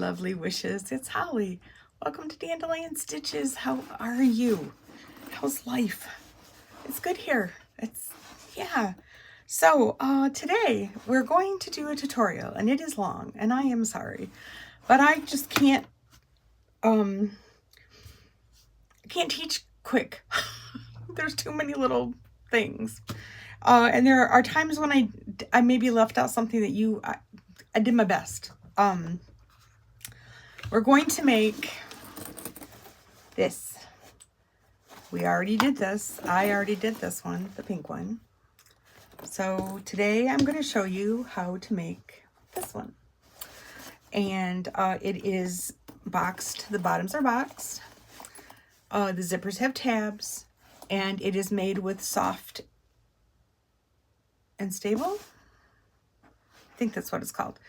lovely wishes. It's Holly. Welcome to Dandelion Stitches. How are you? How's life? It's good here. Yeah. So today we're going to do a tutorial, and it is long, and I am sorry, but I just can't teach quick. There's too many little things. And there are times when I maybe left out something that I did my best. We're going to make this. We already did this. I already did this one, the pink one. So today I'm going to show you how to make this one. And it is boxed. The bottoms are boxed. The zippers have tabs. And it is made with soft and stable. I think that's what it's called.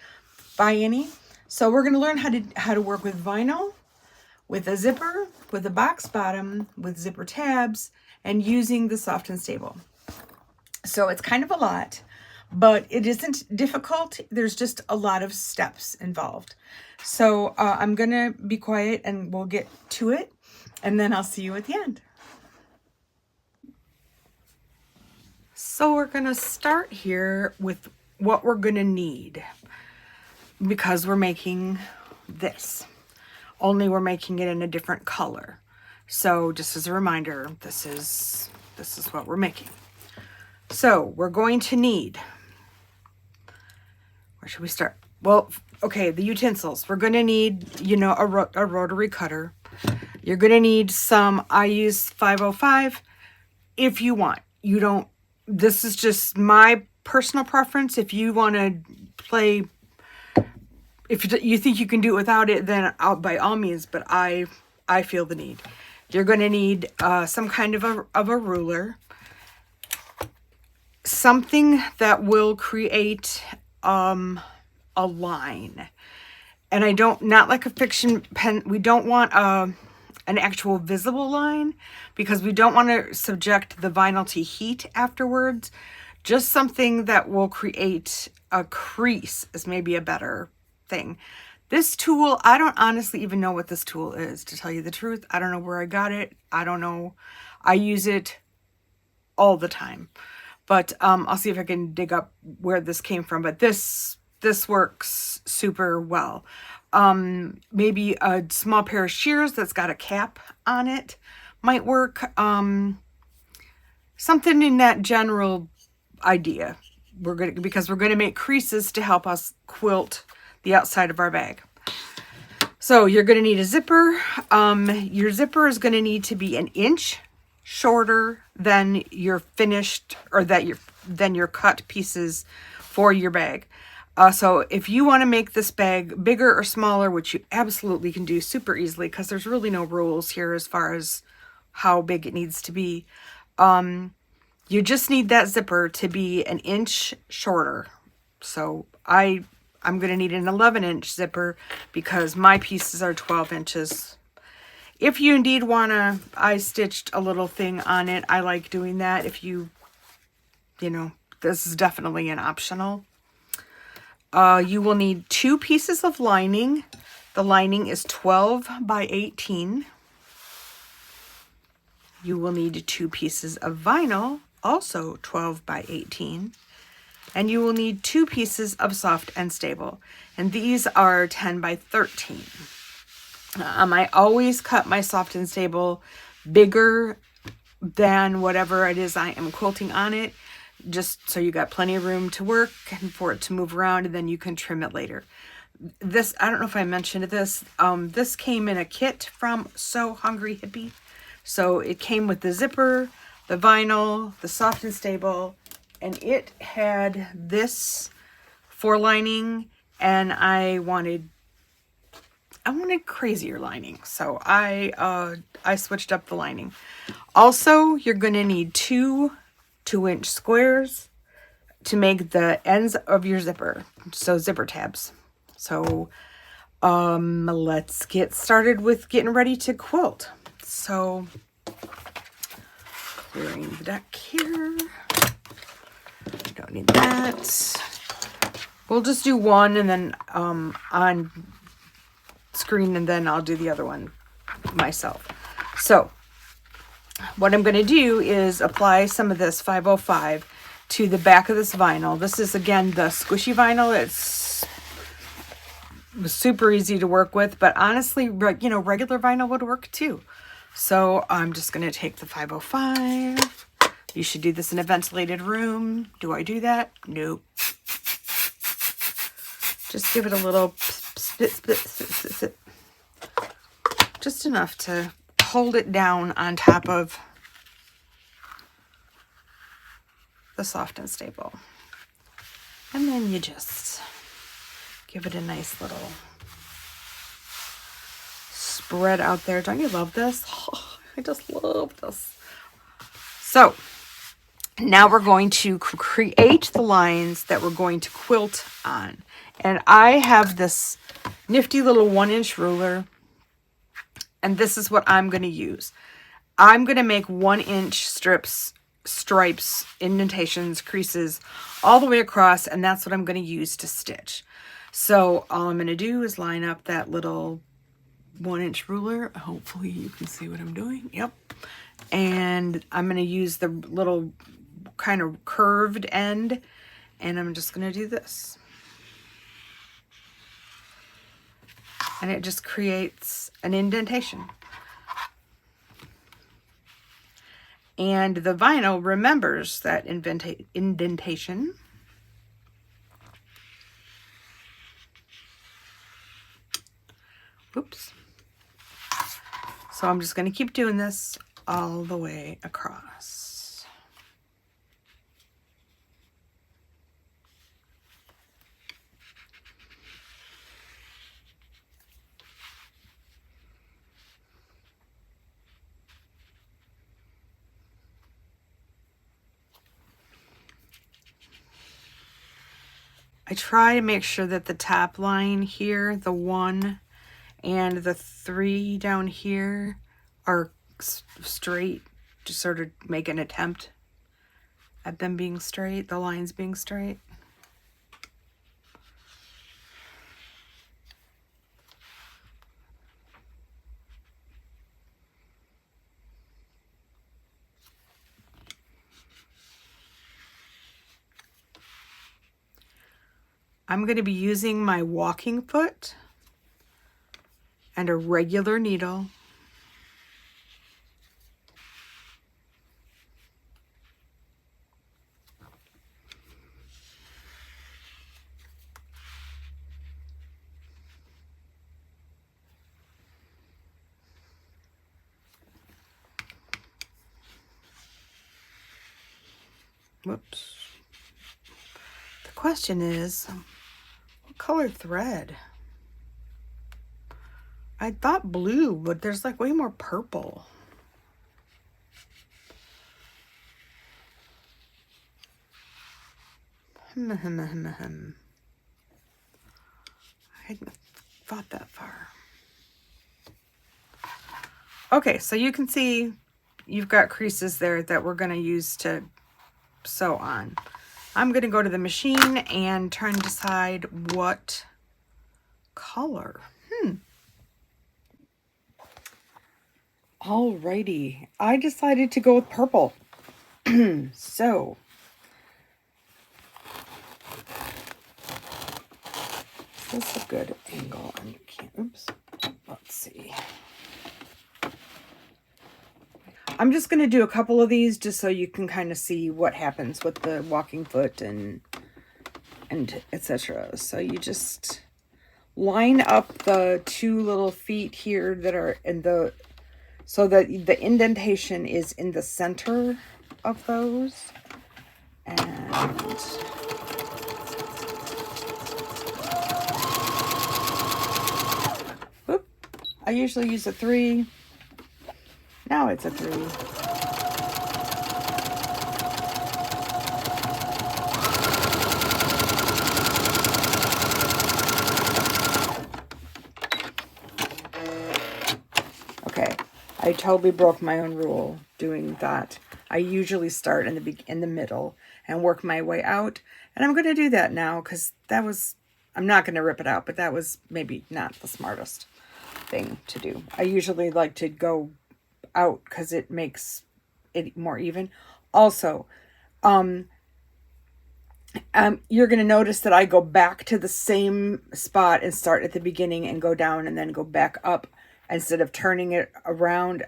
By Annie. So we're going to learn how to work with vinyl, with a zipper, with a box bottom, with zipper tabs, and using the soft and stable. So it's kind of a lot, but it isn't difficult. There's just a lot of steps involved. So I'm going to be quiet and we'll get to it, and then I'll see you at the end. So we're going to start here with what we're going to need, because we're making this, only we're making it in a different color. So just as a reminder, this is what we're making. So we're going to need, where should we start? Well, okay, the utensils. We're going to need, a rotary cutter. You're going to need some, I use 505 if you want. You don't, this is just my personal preference. If you want to play, if you think you can do it without it, then by all means, but I feel the need. You're going to need some kind of a ruler, something that will create a line. And not like a fiction pen. We don't want an actual visible line, because we don't want to subject the vinyl to heat afterwards. Just something that will create a crease is maybe a better thing. This tool, I don't honestly even know what this tool is, to tell you the truth. I don't know where I got it. I don't know. I use it all the time. But I'll see if I can dig up where this came from. But this works super well. Maybe a small pair of shears that's got a cap on it might work. Something in that general idea. Because we're gonna make creases to help us quilt the outside of our bag. So you're gonna need a zipper. Your zipper is gonna need to be an inch shorter than your finished, or than your cut pieces for your bag. So if you want to make this bag bigger or smaller, which you absolutely can do super easily, because there's really no rules here as far as how big it needs to be. You just need that zipper to be an inch shorter. So I'm going to need an 11-inch zipper because my pieces are 12 inches. If you indeed want to, I stitched a little thing on it. I like doing that. If this is definitely an optional. You will need 2 pieces of lining. The lining is 12 by 18. You will need 2 pieces of vinyl, also 12 by 18. And you will need 2 pieces of soft and stable. And these are 10 by 13. I always cut my soft and stable bigger than whatever it is I am quilting on it, just so you got plenty of room to work and for it to move around, and then you can trim it later. This, I don't know if I mentioned this, this came in a kit from So Hungry Hippie. So it came with the zipper, the vinyl, the soft and stable, and it had this for lining, and I wanted crazier lining, so I switched up the lining. Also, you're going to need 2 2-inch squares to make the ends of your zipper, so zipper tabs. So let's get started with getting ready to quilt. So clearing the deck here. Don't need that. We'll just do one, and then on screen and then I'll do the other one myself. So what I'm going to do is apply some of this 505 to the back of this vinyl. This is, again, the squishy vinyl. It's super easy to work with, but honestly, you know, regular vinyl would work too. So I'm just going to take the 505. You should do this in a ventilated room. Do I do that? Nope. Just give it a little spit. Just enough to hold it down on top of the soft and stable. And then you just give it a nice little spread out there. Don't you love this? Oh, I just love this. So now we're going to create the lines that we're going to quilt on. And I have this nifty little 1-inch ruler, and this is what I'm going to use. I'm going to make 1-inch strips, stripes, indentations, creases all the way across, and that's what I'm going to use to stitch. So all I'm going to do is line up that little 1-inch ruler. Hopefully you can see what I'm doing. Yep. And I'm going to use the little kind of curved end, and I'm just going to do this. And it just creates an indentation. And the vinyl remembers that indentation. Oops. So I'm just going to keep doing this all the way across. I try to make sure that the top line here, the 1 and the 3 down here, are straight, to sort of make an attempt at them being straight, the lines being straight. I'm going to be using my walking foot and a regular needle. Whoops. The question is, what color thread? I thought blue, but there's like way more purple. I hadn't thought that far. Okay, so you can see you've got creases there that we're going to use to sew on. I'm going to go to the machine and try and decide what color. Alrighty, I decided to go with purple. So this is a good angle, and you can't. Oops. Let's see. I'm just going to do a couple of these just so you can kind of see what happens with the walking foot and etc. So you just line up the 2 little feet here that are in the, so that the indentation is in the center of those. And whoop, I usually use a 3. Now it's a 3. Okay, I totally broke my own rule doing that. I usually start in the middle and work my way out, and I'm going to do that now because that was, I'm not going to rip it out, but that was maybe not the smartest. thing to do. I usually like to go out because it makes it more even. Also, you're going to notice that I go back to the same spot and start at the beginning and go down and then go back up instead of turning it around.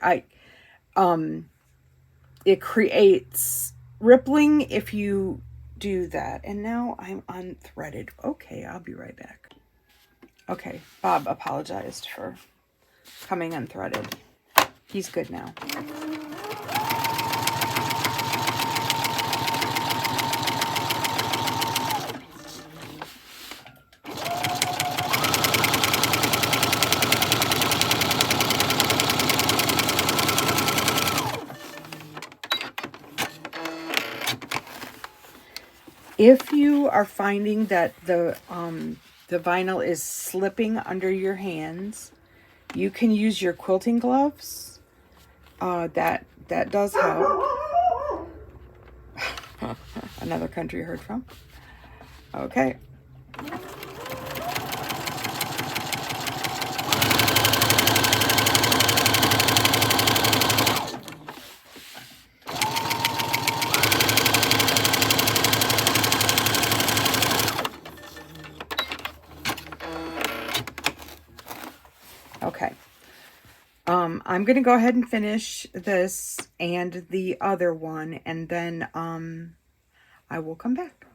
It creates rippling if you do that. And now I'm unthreaded. Okay, I'll be right back. Okay, Bob apologized for coming unthreaded. He's good now. If you are finding that the vinyl is slipping under your hands, you can use your quilting gloves. That does help. Another country heard from. Okay. Okay. I'm going to go ahead and finish this and the other one, and then I will come back.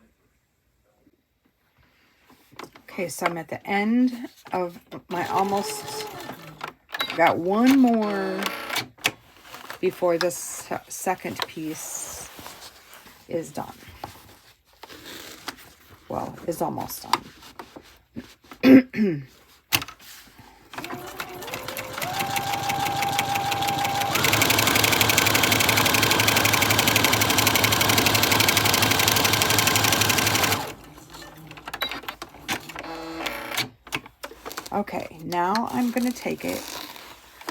Okay, so I'm at the end of my almost, got one more before this second piece is done. Well, is almost done. Okay, now I'm going to take it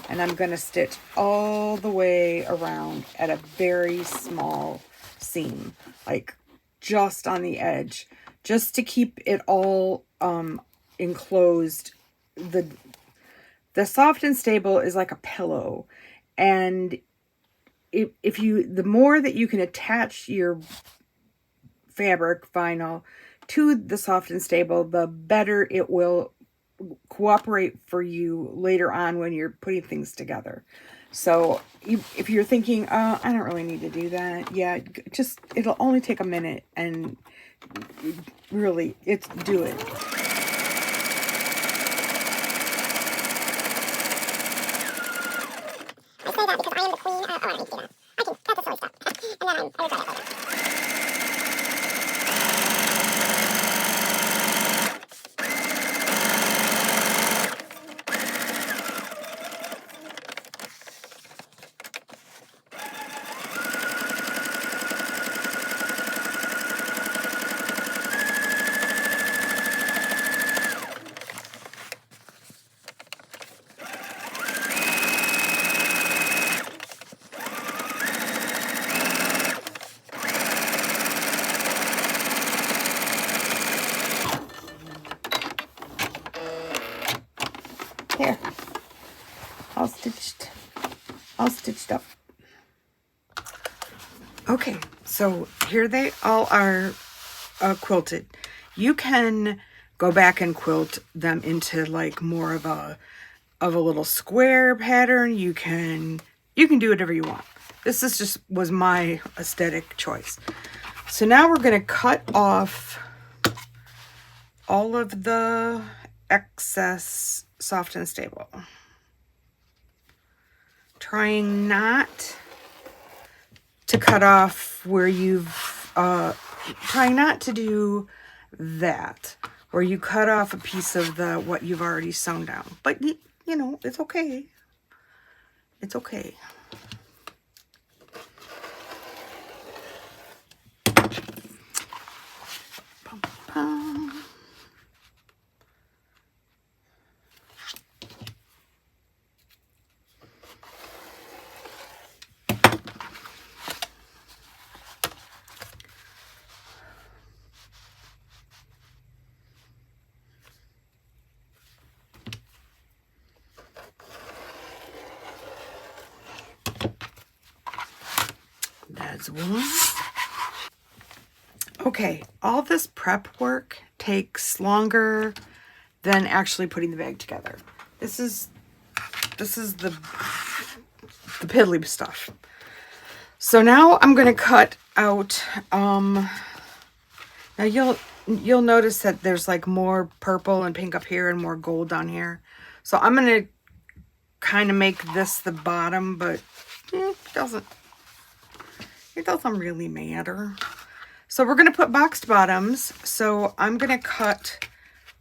and I'm going to stitch all the way around at a very small seam, like just on the edge, just to keep it all enclosed. The soft and stable is like a pillow, and if you, the more that you can attach your fabric vinyl to the soft and stable, the better it will cooperate for you later on when you're putting things together. So if you're thinking, I don't really need to do that, yeah, just, it'll only take a minute, and really, do it. I say that because I am the queen. I don't need to do that. That's a silly step. And then I regret it later. There, all stitched up. Okay, so here they all are quilted. You can go back and quilt them into like more of a little square pattern. You can do whatever you want. This is just was my aesthetic choice. So now we're going to cut off all of the excess soft and stable. Trying not to cut off where you've, trying not to do that, where you cut off a piece of the, what you've already sewn down. But, you know, it's okay. It's okay. use one. Okay, all this prep work takes longer than actually putting the bag together. This is the piddly stuff. So now I'm going to cut out, now you'll notice that there's like more purple and pink up here and more gold down here. So I'm going to kind of make this the bottom, but it doesn't really matter. So we're going to put boxed bottoms. So I'm going to cut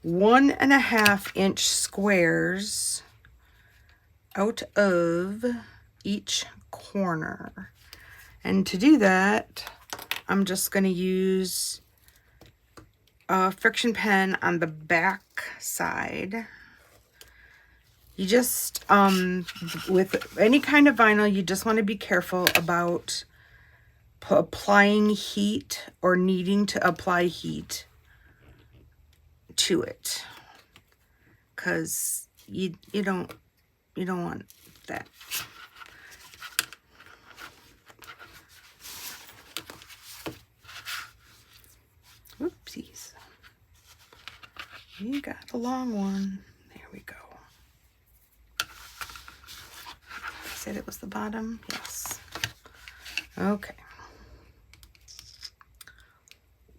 1.5 inch squares out of each corner. And to do that, I'm just going to use a friction pen on the back side. You just, with any kind of vinyl, you just want to be careful about applying heat or needing to apply heat to it, because you don't want that. Oopsies. You got a long one. There we go. I said it was the bottom. Yes. Okay.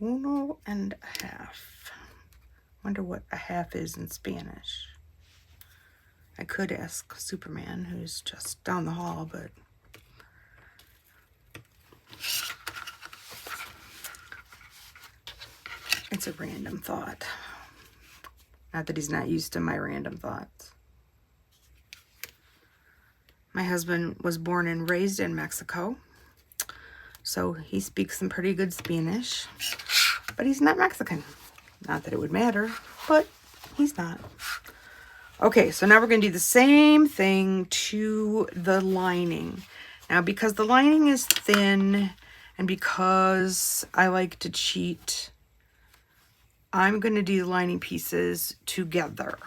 1.5. Wonder what a half is in Spanish. I could ask Superman, who's just down the hall, but it's a random thought. Not that he's not used to my random thoughts. My husband was born and raised in Mexico, so he speaks some pretty good Spanish, but he's not Mexican. Not that it would matter, but he's not. Okay, so now we're going to do the same thing to the lining. Now, because the lining is thin and because I like to cheat, I'm going to do the lining pieces together.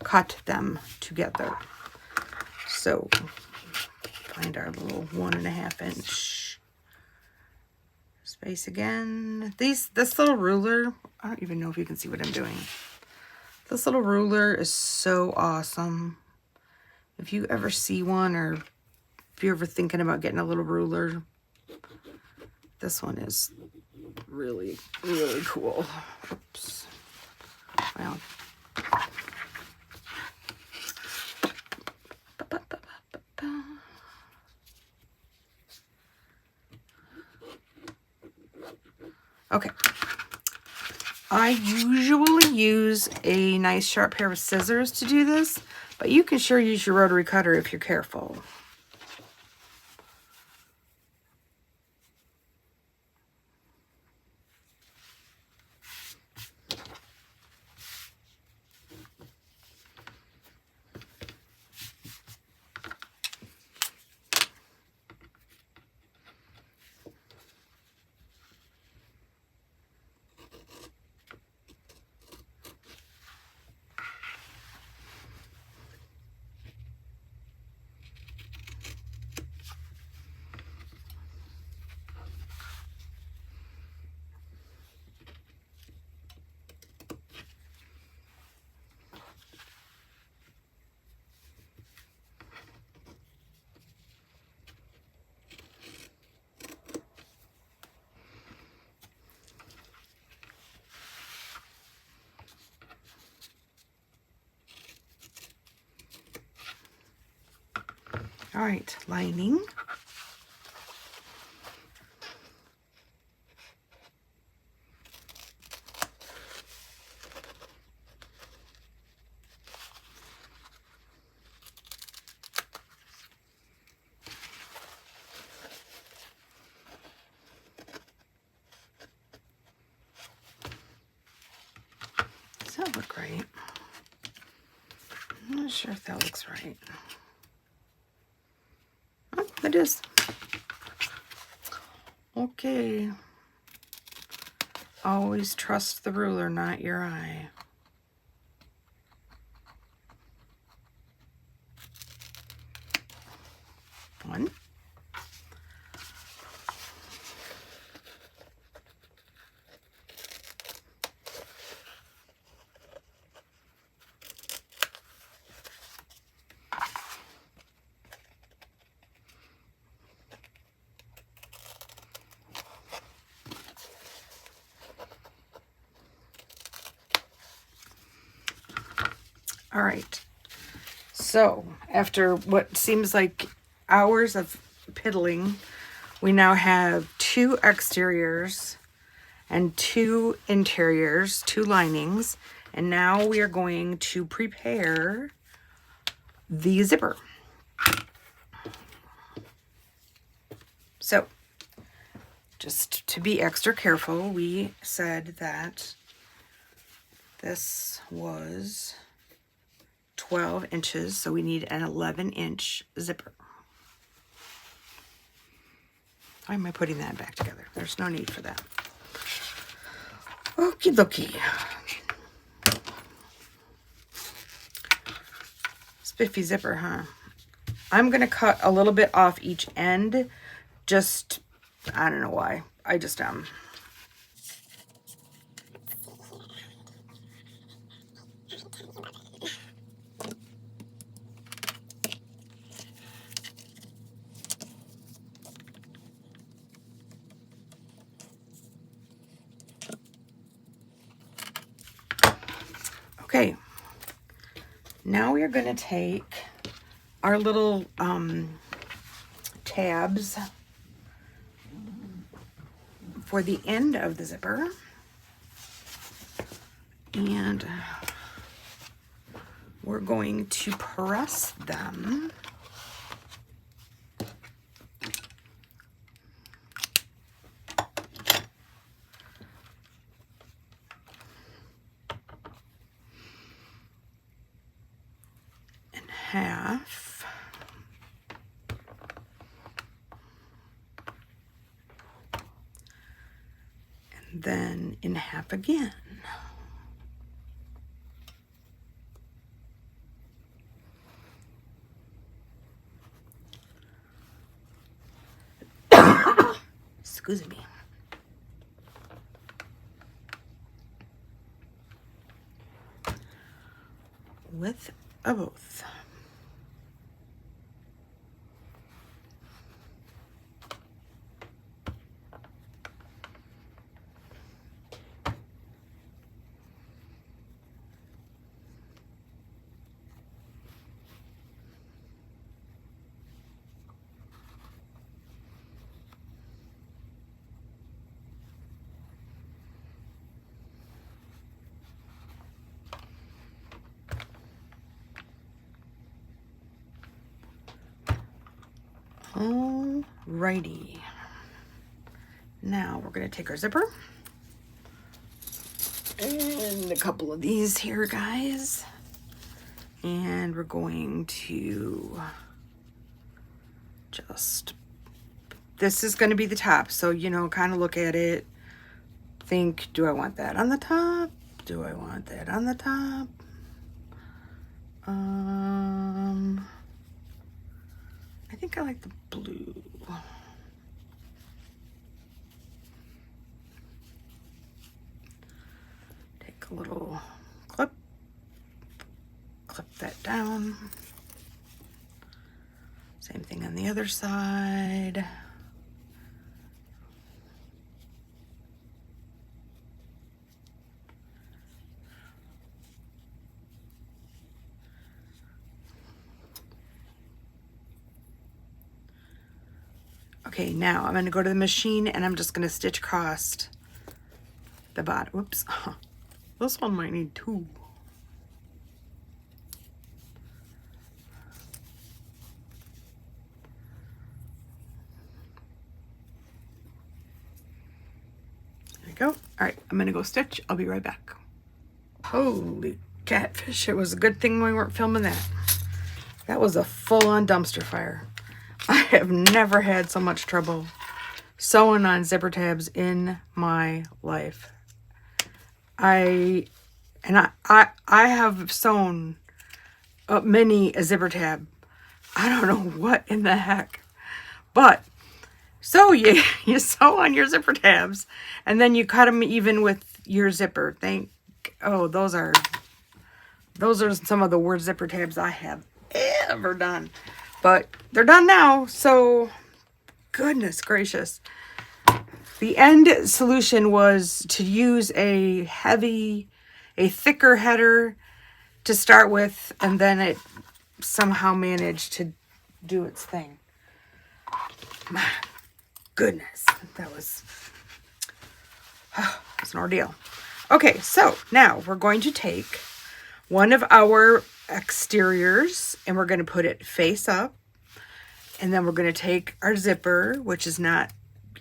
Cut them together. So, find our little 1.5 inch space again. This little ruler, I don't even know if you can see what I'm doing. This little ruler is so awesome. If you ever see one, or if you're ever thinking about getting a little ruler, this one is really, really cool. Oops. Well. Okay. I usually use a nice sharp pair of scissors to do this, but you can sure use your rotary cutter if you're careful. All right, lining. Does that look right? I'm not sure if that looks right. Oh, it is. Okay. Always trust the ruler, not your eye. One. All right. So after what seems like hours of piddling, we now have 2 exteriors and 2 interiors, 2 linings. And now we are going to prepare the zipper. So just to be extra careful, we said that this was 12 inches, so we need an 11-inch zipper. Why am I putting that back together? There's no need for that. Okie dokie. Spiffy zipper, huh? I'm going to cut a little bit off each end. Just, I don't know why. I just, okay. Now we are going to take our little tabs for the end of the zipper, and we're going to press them in half. And then in half again. Excuse me. With a both. Alrighty. Now we're going to take our zipper and a couple of these here, guys, and we're going to just, this is going to be the top, so you know, kind of look at it, think, do I want that on the top? Do I want that on the top? I think I like the blue. Take a little clip, clip that down. Same thing on the other side. Okay, now I'm going to go to the machine and I'm just going to stitch across the bottom. Whoops. This one might need 2. There we go. All right, I'm going to go stitch. I'll be right back. Holy catfish. It was a good thing we weren't filming that. That was a full-on dumpster fire. I have never had so much trouble sewing on zipper tabs in my life. I have sewn many a zipper tab. I don't know what in the heck. But so you sew on your zipper tabs and then you cut them even with your zipper. Those are some of the worst zipper tabs I have ever done. But they're done now, so goodness gracious. The end solution was to use a thicker header to start with, and then it somehow managed to do its thing. My goodness, that was it's an ordeal. Okay, so now we're going to take one of our exteriors and we're going to put it face up, and then we're going to take our zipper, which is not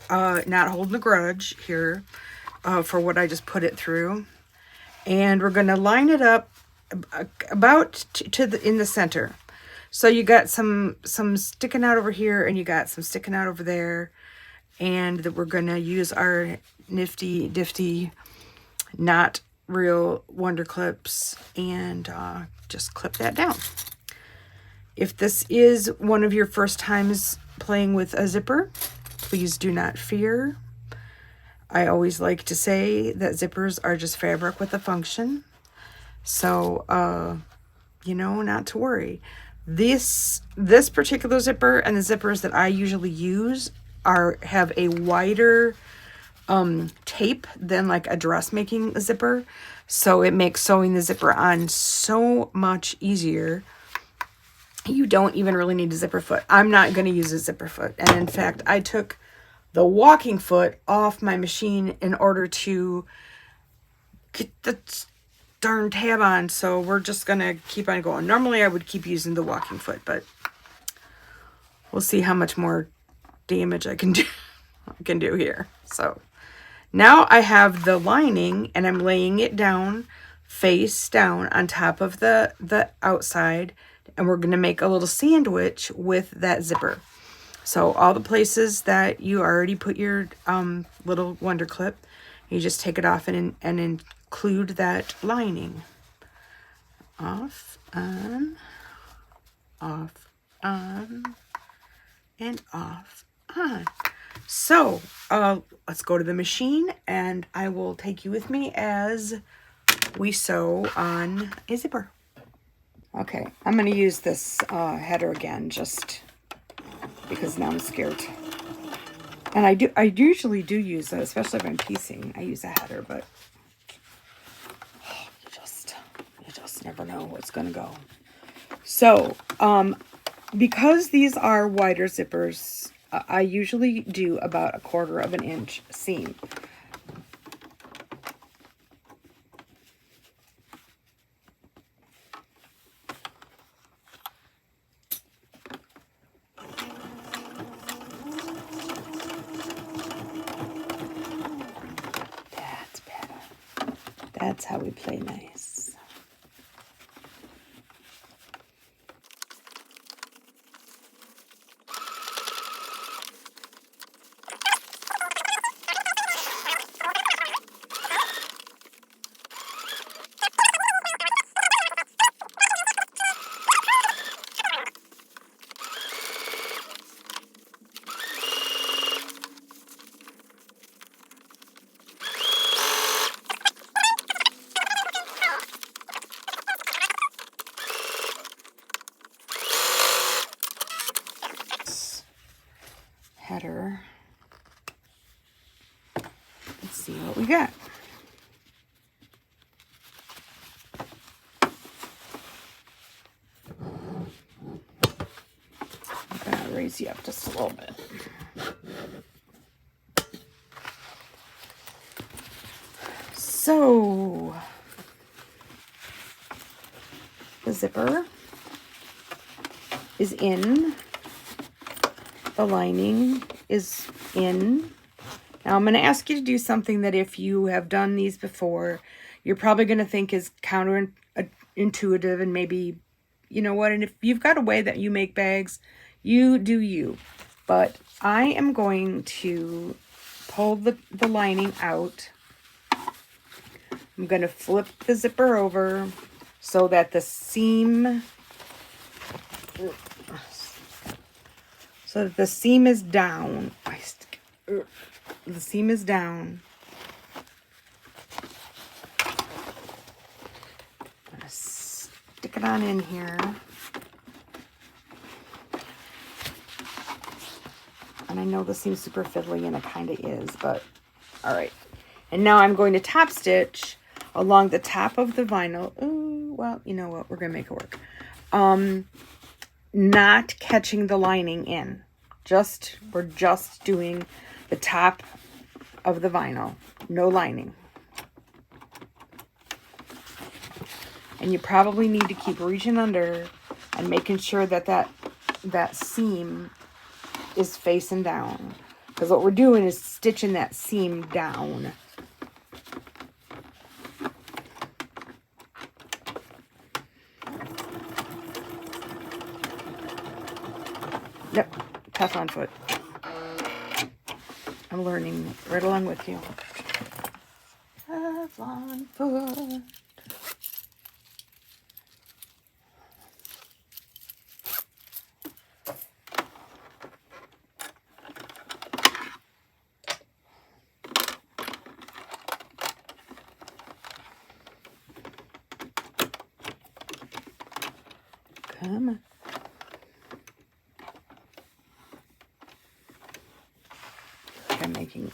holding a grudge here for what I just put it through, and we're going to line it up about in the center. So you got some sticking out over here, and you got some sticking out over there, and that we're going to use our nifty difty not real wonder clips and just clip that down. If this is one of your first times playing with a zipper, please do not fear. I always like to say that zippers are just fabric with a function. So, you know, not to worry. This particular zipper and the zippers that I usually use have a wider tape than like a dressmaking zipper. So it makes sewing the zipper on so much easier. You don't even really need a zipper foot. I'm not going to use a zipper foot. And in fact, I took the walking foot off my machine in order to get the darn tab on. So we're just going to keep on going. Normally I would keep using the walking foot, but we'll see how much more damage I can do here. So now I have the lining and I'm laying it down face down on top of the outside, and we're going to make a little sandwich with that zipper. So all the places that you already put your little wonder clip, you just take it off and include that lining. Off, on, off, on, and off, on. So let's go to the machine, and I will take you with me as we sew on a zipper. Okay, I'm going to use this header again just because now I'm scared. And I usually do use it, especially if I'm piecing. I use a header, but you just never know what's going to go. So, because these are wider zippers, I usually do about 1/4 of an inch seam. That's better. That's how we play nice. Header. Let's see what we got. I'm gonna raise you up just a little bit. So the zipper is in. The lining is in. Now I'm going to ask you to do something that if you have done these before, you're probably going to think is counterintuitive, and maybe, you know what, and if you've got a way that you make bags, you do you. But I am going to pull the lining out. I'm going to flip the zipper over so that the seam... So that the seam is down. The seam is down. I'm going to stick it on in here. And I know this seems super fiddly, and it kind of is, but all right. And now I'm going to top stitch along the top of the vinyl. Ooh, well, you know what? We're going to make it work. Not catching the lining in. We're just doing the top of the vinyl. No lining. And you probably need to keep reaching under and making sure that that seam is facing down. Because what we're doing is stitching that seam down. Yep, Teflon foot. I'm learning right along with you. Teflon foot. Come on. I'm making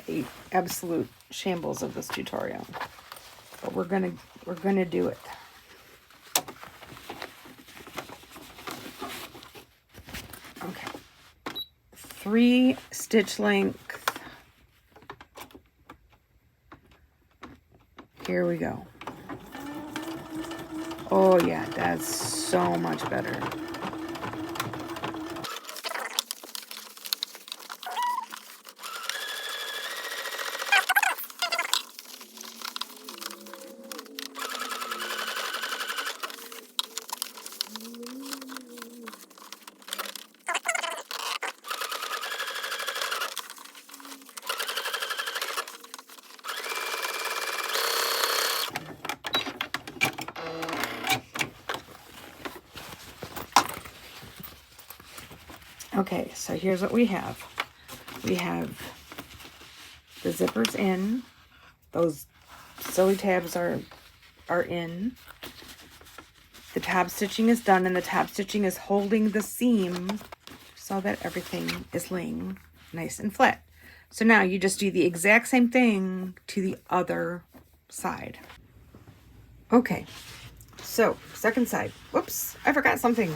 a absolute shambles of this tutorial, but we're gonna do it. Okay, 3 stitch length. Here we go. Oh yeah, that's so much better. Okay, so here's what we have. We have the zippers in. Those silly tabs are in. The tab stitching is done, and the tab stitching is holding the seam so that everything is laying nice and flat. So now you just do the exact same thing to the other side. Okay, so second side. Whoops, I forgot something.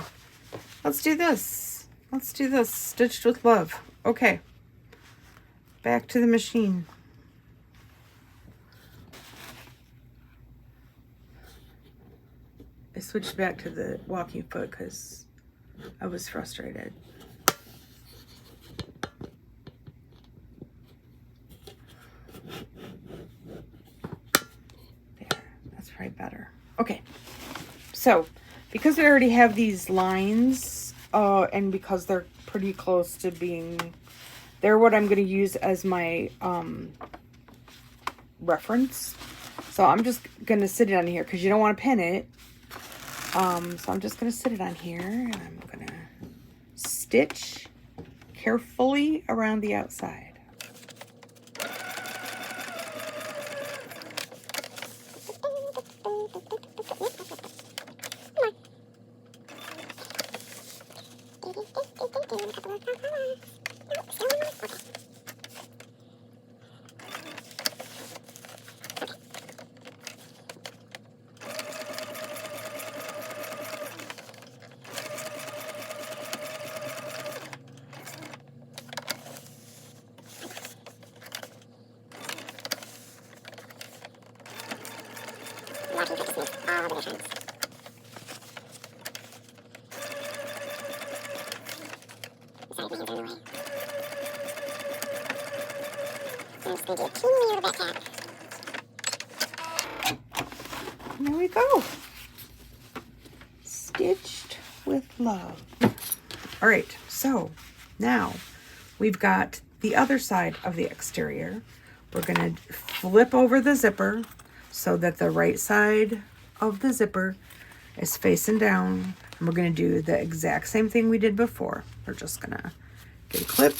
Let's do this. Let's do this. Stitched with love. Okay. Back to the machine. I switched back to the walking foot because I was frustrated. There. That's probably better. Okay. So, because we already have these lines, and because they're pretty close to being, they're what I'm going to use as my reference. So I'm just going to sit it on here because you don't want to pin it. So I'm just going to sit it on here, and I'm going to stitch carefully around the outside. Walking foot just makes all the difference. Sorry, my hands are in the way. I'm just going to do a teeny little back tap. There we go. Stitched with love. All right, so now we've got the other side of the exterior. We're going to flip over the zipper so that the right side of the zipper is facing down. And we're going to do the exact same thing we did before. We're just going to get a clip,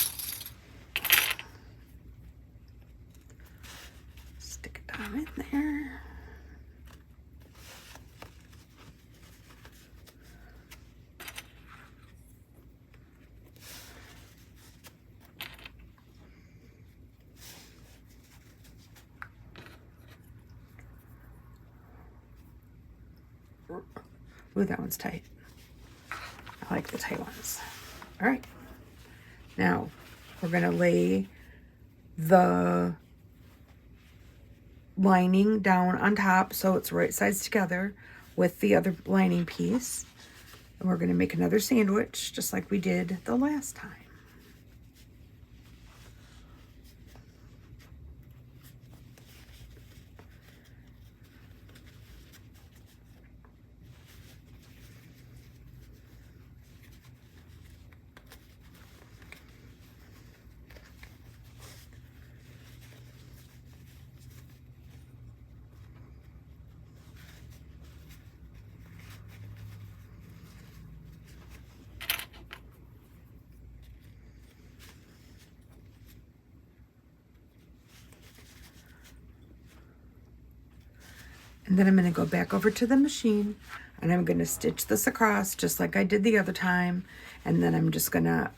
stick it down in there. Ooh, that one's tight. I like the tight ones. All right. Now, we're going to lay the lining down on top so it's right sides together with the other lining piece. And we're going to make another sandwich just like we did the last time. And then I'm going to go back over to the machine and I'm going to stitch this across just like I did the other time. And then I'm just going to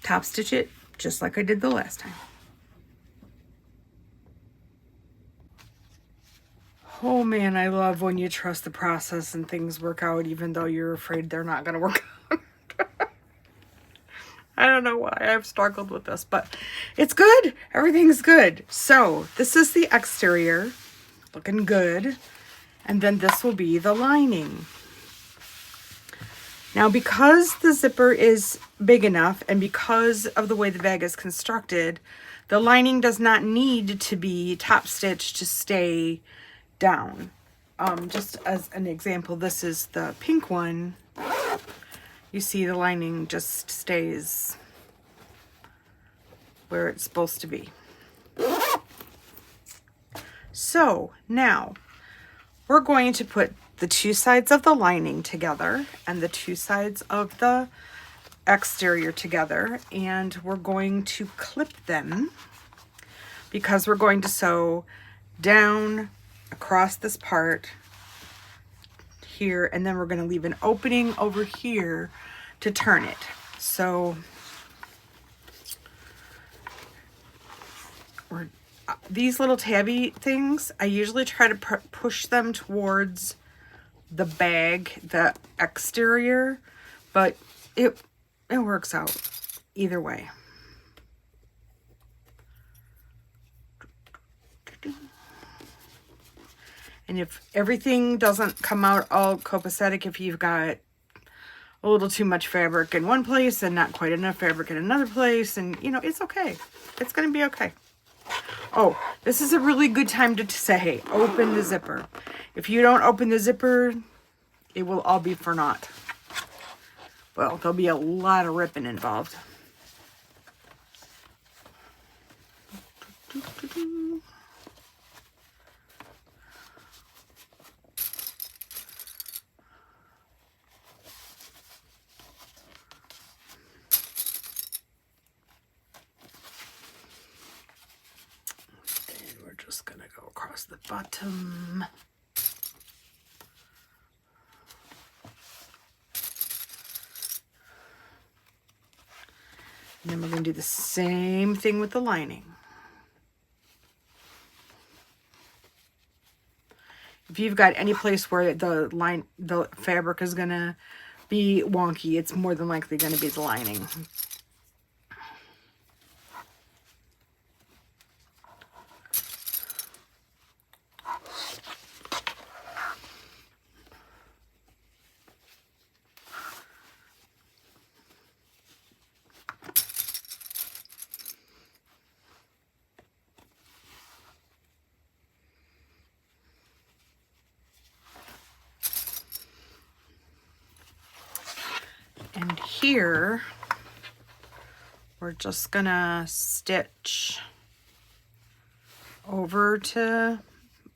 top stitch it just like I did the last time. Oh man, I love when you trust the process and things work out even though you're afraid they're not going to work out. I don't know why I've struggled with this, but it's good. Everything's good. So this is the exterior. Looking good. And then this will be the lining. Now, because the zipper is big enough and because of the way the bag is constructed, the lining does not need to be top stitched to stay down. Just as an example, this is the pink one. You see the lining just stays where it's supposed to be. So now we're going to put the two sides of the lining together and the two sides of the exterior together, and we're going to clip them because we're going to sew down across this part here, and then we're going to leave an opening over here to turn it. So these little tabby things, I usually try to push them towards the bag, the exterior, but it works out either way. And if everything doesn't come out all copacetic, if you've got a little too much fabric in one place and not quite enough fabric in another place, and you know, it's okay. It's going to be okay. Oh, this is a really good time to say, open the zipper. If you don't open the zipper, it will all be for naught. Well, there'll be a lot of ripping involved. Just gonna go across the bottom. And then we're gonna do the same thing with the lining. If you've got any place where the fabric is gonna be wonky, it's more than likely gonna be the lining. And here, we're just gonna stitch over to,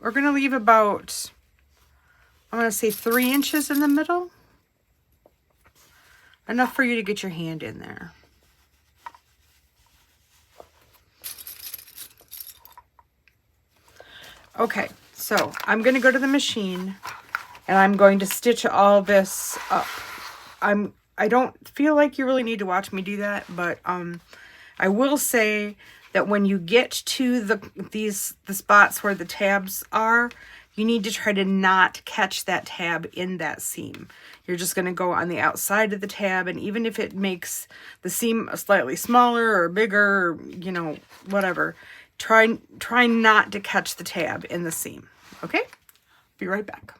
we're gonna leave about, I'm gonna say 3 inches in the middle. Enough for you to get your hand in there. Okay, so I'm gonna go to the machine and I'm going to stitch all this up. I don't feel like you really need to watch me do that, but I will say that when you get to the spots where the tabs are, you need to try to not catch that tab in that seam. You're just going to go on the outside of the tab, and even if it makes the seam slightly smaller or bigger, or, you know, whatever, try not to catch the tab in the seam. Okay? Be right back.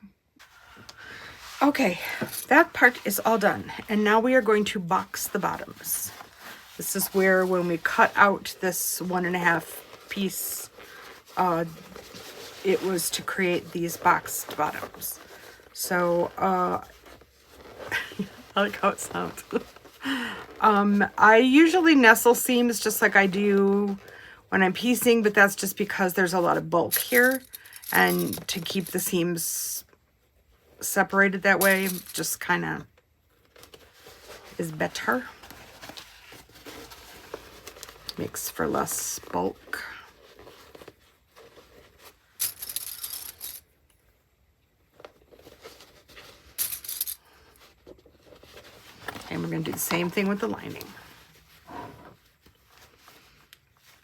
Okay, that part is all done, and now we are going to box the bottoms. This is where, when we cut out this 1.5 piece, it was to create these boxed bottoms. So, I like how it sounds. I usually nestle seams just like I do when I'm piecing, but that's just because there's a lot of bulk here, and to keep the seams separated that way just kind of is better. Makes for less bulk. And we're going to do the same thing with the lining.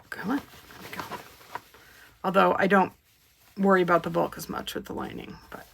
Come on, there we go. Although I don't worry about the bulk as much with the lining, but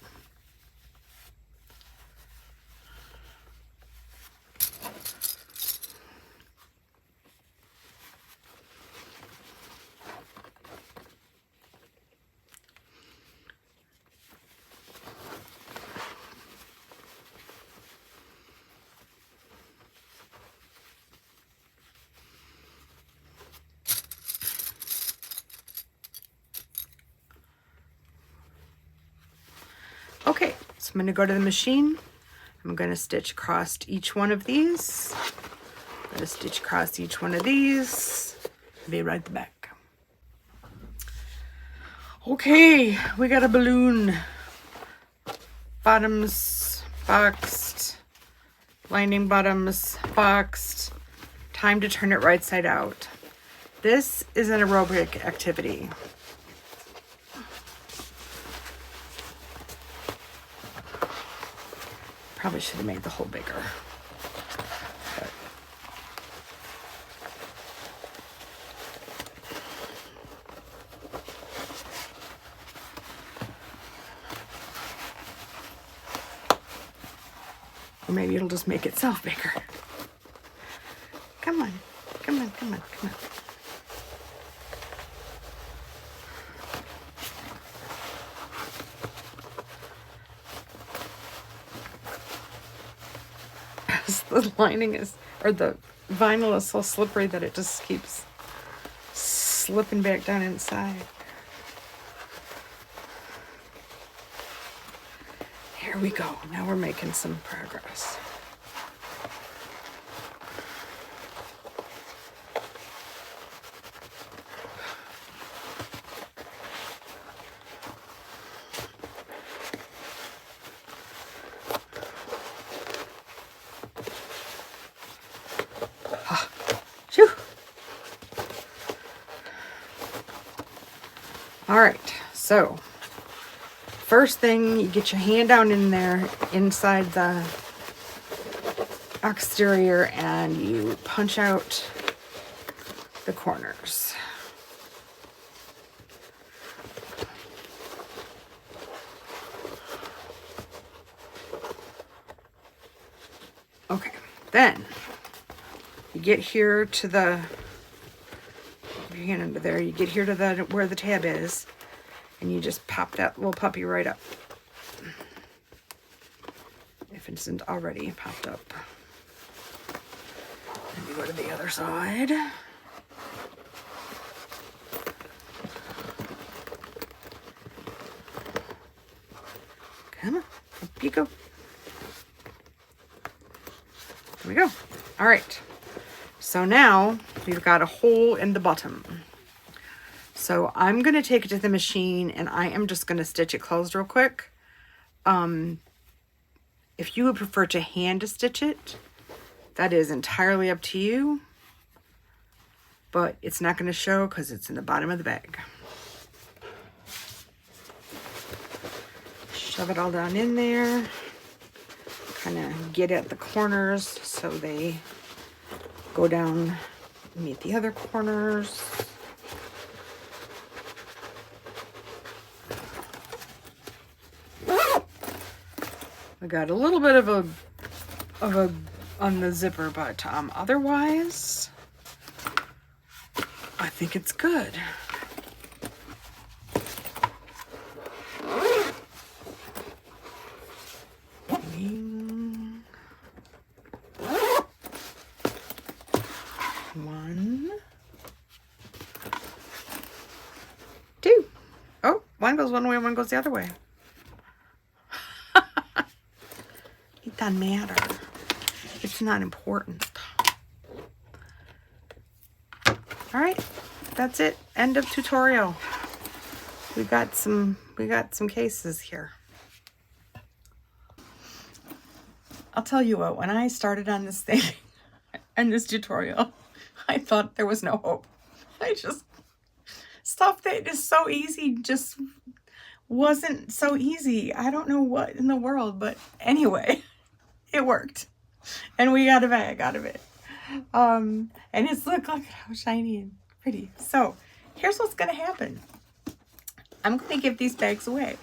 okay, so I'm going to go to the machine. I'm going to stitch across each one of these. I'm going to stitch across each one of these. Be right back. Okay, we got a balloon. Bottoms boxed. Lining bottoms boxed. Time to turn it right side out. This is an aerobic activity. Probably should have made the hole bigger. But or maybe it'll just make itself bigger. Come on, come on, come on, come on. The lining is, or the vinyl is so slippery that it just keeps slipping back down inside. Here we go. Now we're making some progress. Phew. All right, so first thing, you get your hand down in there inside the exterior and you punch out the corners. Okay, then you get here to the, put your hand under there, you get here to the where the tab is, and you just pop that little puppy right up. If it isn't already popped up. Then you go to the other side. Come on, up you go. There we go. All right. So now we've got a hole in the bottom. So I'm going to take it to the machine and I am just going to stitch it closed real quick. If you would prefer to hand stitch it, that is entirely up to you. But it's not going to show because it's in the bottom of the bag. Shove it all down in there. Kind of get at the corners so they go down and meet the other corners. I got a little bit of a on the zipper, but otherwise, I think it's good. One, two. Oh, one goes one way, one goes the other way. It doesn't matter. It's not important. All right, that's it. End of tutorial. We got some cases here. I'll tell you what, when I started on this thing and this tutorial, I thought there was no hope. Stuff that is so easy just wasn't so easy. I don't know what in the world, but anyway, it worked. And we got a bag out of it. And it's, look at how shiny and pretty. So here's what's going to happen. I'm going to give these bags away.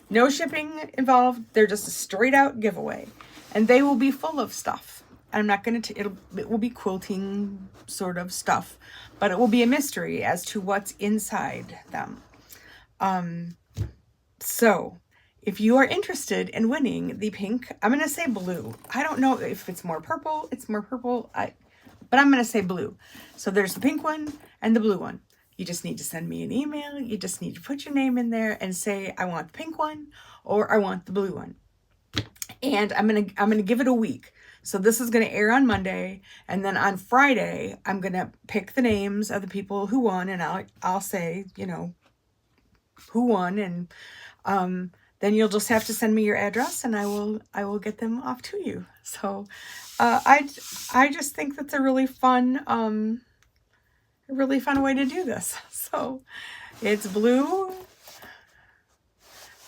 No shipping involved. They're just a straight out giveaway. And they will be full of stuff. I'm not going to, it will be quilting sort of stuff, but it will be a mystery as to what's inside them. So if you are interested in winning the pink, I'm going to say blue. I don't know if it's more purple, but I'm going to say blue. So there's the pink one and the blue one. You just need to send me an email. You just need to put your name in there and say, I want the pink one or I want the blue one. And I'm going to give it a week. So this is going to air on Monday, and then on Friday, I'm going to pick the names of the people who won, and I'll say, you know, who won, and then you'll just have to send me your address, and I will get them off to you. So I just think that's a really fun way to do this. So it's blue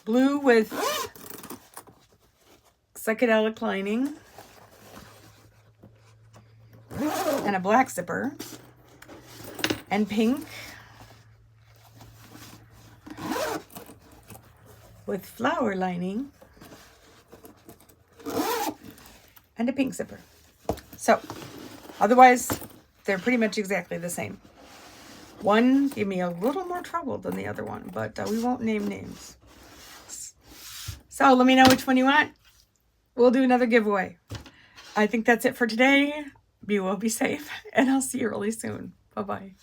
with psychedelic lining and a black zipper, and pink with flower lining and a pink zipper. So otherwise they're pretty much exactly the same. One gave me a little more trouble than the other one, but we won't name names. So let me know which one you want. We'll do another giveaway. I think that's it for today. You will be safe, and I'll see you really soon. Bye-bye.